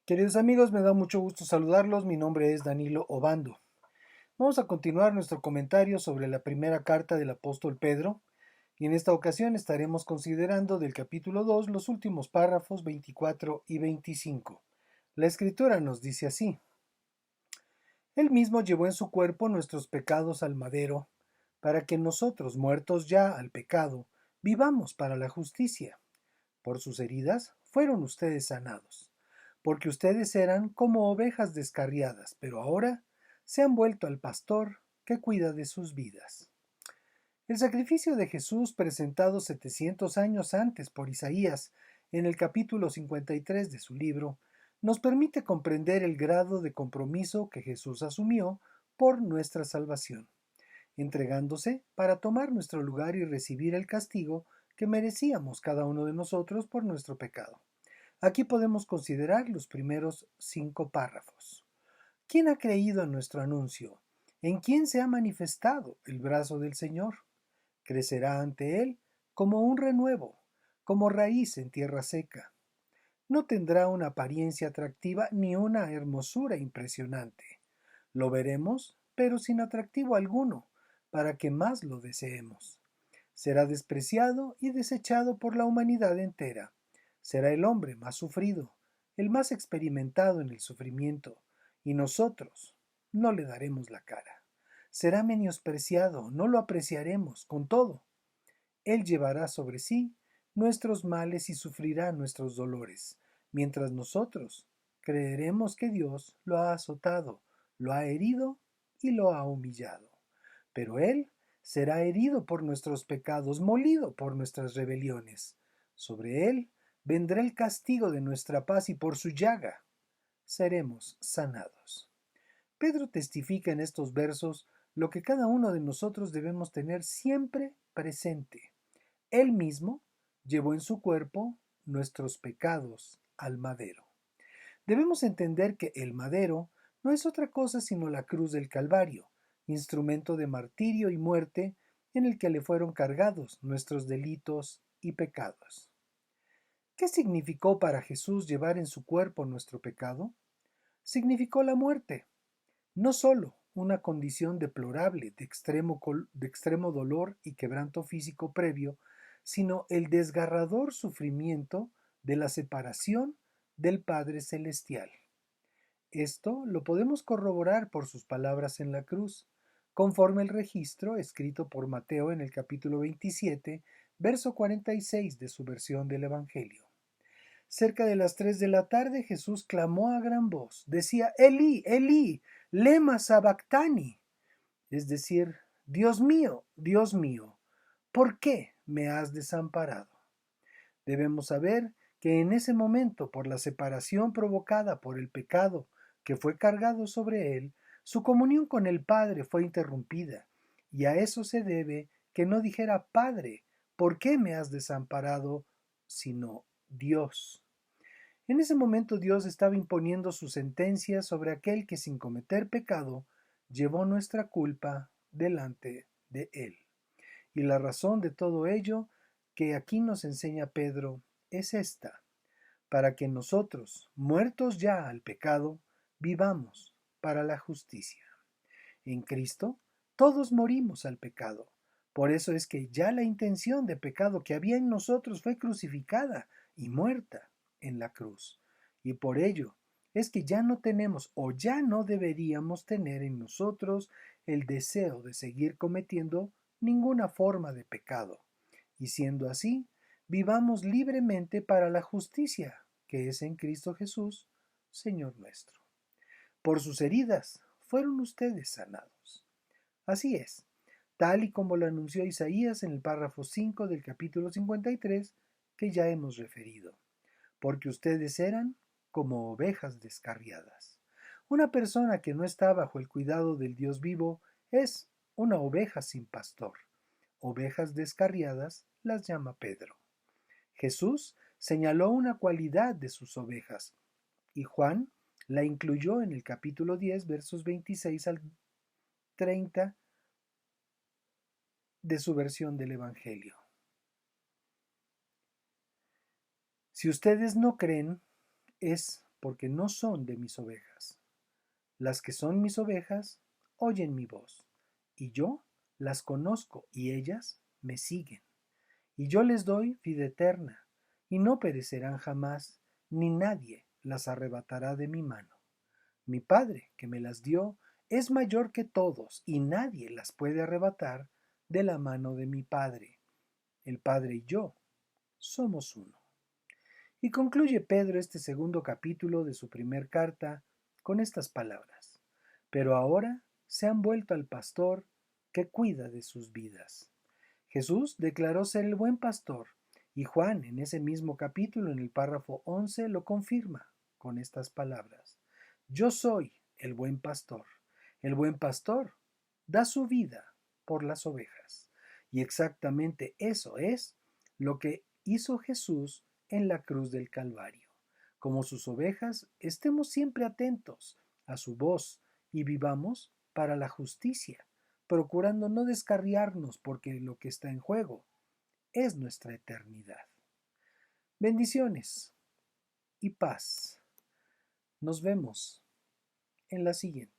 Queridos amigos, me da mucho gusto saludarlos. Mi nombre es Danilo Obando. Vamos a continuar nuestro comentario sobre la primera carta del apóstol Pedro y en esta ocasión estaremos considerando del capítulo 2 los últimos párrafos 24 y 25. La escritura nos dice así: Él mismo llevó en su cuerpo nuestros pecados al madero, para que nosotros, muertos ya al pecado, vivamos para la justicia. Por sus heridas fueron ustedes sanados, porque ustedes eran como ovejas descarriadas, pero ahora se han vuelto al pastor que cuida de sus vidas. El sacrificio de Jesús, presentado 700 años antes por Isaías en el capítulo 53 de su libro, nos permite comprender el grado de compromiso que Jesús asumió por nuestra salvación, entregándose para tomar nuestro lugar y recibir el castigo que merecíamos cada uno de nosotros por nuestro pecado. Aquí podemos considerar los primeros 5 párrafos. ¿Quién ha creído en nuestro anuncio? ¿En quién se ha manifestado el brazo del Señor? Crecerá ante él como un renuevo, como raíz en tierra seca. No tendrá una apariencia atractiva ni una hermosura impresionante. Lo veremos, pero sin atractivo alguno, para que más lo deseemos. Será despreciado y desechado por la humanidad entera. Será el hombre más sufrido, el más experimentado en el sufrimiento, y nosotros no le daremos la cara. Será menospreciado, no lo apreciaremos, con todo. Él llevará sobre sí nuestros males y sufrirá nuestros dolores, mientras nosotros creeremos que Dios lo ha azotado, lo ha herido y lo ha humillado. Pero Él será herido por nuestros pecados, molido por nuestras rebeliones. Sobre Él vendrá el castigo de nuestra paz y por su llaga seremos sanados. Pedro testifica en estos versos lo que cada uno de nosotros debemos tener siempre presente. Él mismo llevó en su cuerpo nuestros pecados al madero. Debemos entender que el madero no es otra cosa sino la cruz del Calvario, instrumento de martirio y muerte en el que le fueron cargados nuestros delitos y pecados. ¿Qué significó para Jesús llevar en su cuerpo nuestro pecado? Significó la muerte, no sólo una condición deplorable de extremo dolor y quebranto físico previo, sino el desgarrador sufrimiento de la separación del Padre Celestial. Esto lo podemos corroborar por sus palabras en la cruz, conforme el registro escrito por Mateo en el capítulo 27, verso 46 de su versión del Evangelio. Cerca de las 3 de la tarde Jesús clamó a gran voz, decía: Elí, Elí, lema sabactani, es decir, Dios mío, ¿por qué me has desamparado? Debemos saber que en ese momento, por la separación provocada por el pecado que fue cargado sobre él, su comunión con el Padre fue interrumpida, y a eso se debe que no dijera Padre, ¿por qué me has desamparado?, sino Dios. En ese momento Dios estaba imponiendo su sentencia sobre aquel que sin cometer pecado llevó nuestra culpa delante de él. Y la razón de todo ello que aquí nos enseña Pedro es esta: para que nosotros, muertos ya al pecado, vivamos para la justicia. En Cristo todos morimos al pecado. Por eso es que ya la intención de pecado que había en nosotros fue crucificada y muerta en la cruz. Y por ello es que ya no tenemos o ya no deberíamos tener en nosotros el deseo de seguir cometiendo ninguna forma de pecado. Y siendo así, vivamos libremente para la justicia que es en Cristo Jesús, Señor nuestro. Por sus heridas fueron ustedes sanados. Así es, tal y como lo anunció Isaías en el párrafo 5 del capítulo 53 que ya hemos referido, porque ustedes eran como ovejas descarriadas. Una persona que no está bajo el cuidado del Dios vivo es una oveja sin pastor. Ovejas descarriadas las llama Pedro. Jesús señaló una cualidad de sus ovejas y Juan la incluyó en el capítulo 10, versos 26 al 30 de su versión del Evangelio. Si ustedes no creen, es porque no son de mis ovejas. Las que son mis ovejas oyen mi voz, y yo las conozco y ellas me siguen. Y yo les doy vida eterna, y no perecerán jamás, ni nadie las arrebatará de mi mano. Mi Padre, que me las dio, es mayor que todos, y nadie las puede arrebatar de la mano de mi Padre. El Padre y yo somos uno. Y concluye Pedro este segundo capítulo de su primer carta con estas palabras. Pero ahora se han vuelto al pastor que cuida de sus vidas. Jesús declaró ser el buen pastor, y Juan en ese mismo capítulo, en el párrafo 11, lo confirma con estas palabras. Yo soy el buen pastor. El buen pastor da su vida por las ovejas. Y exactamente eso es lo que hizo Jesús en la cruz del Calvario. Como sus ovejas, estemos siempre atentos a su voz y vivamos para la justicia, procurando no descarriarnos porque lo que está en juego es nuestra eternidad. Bendiciones y paz. Nos vemos en la siguiente.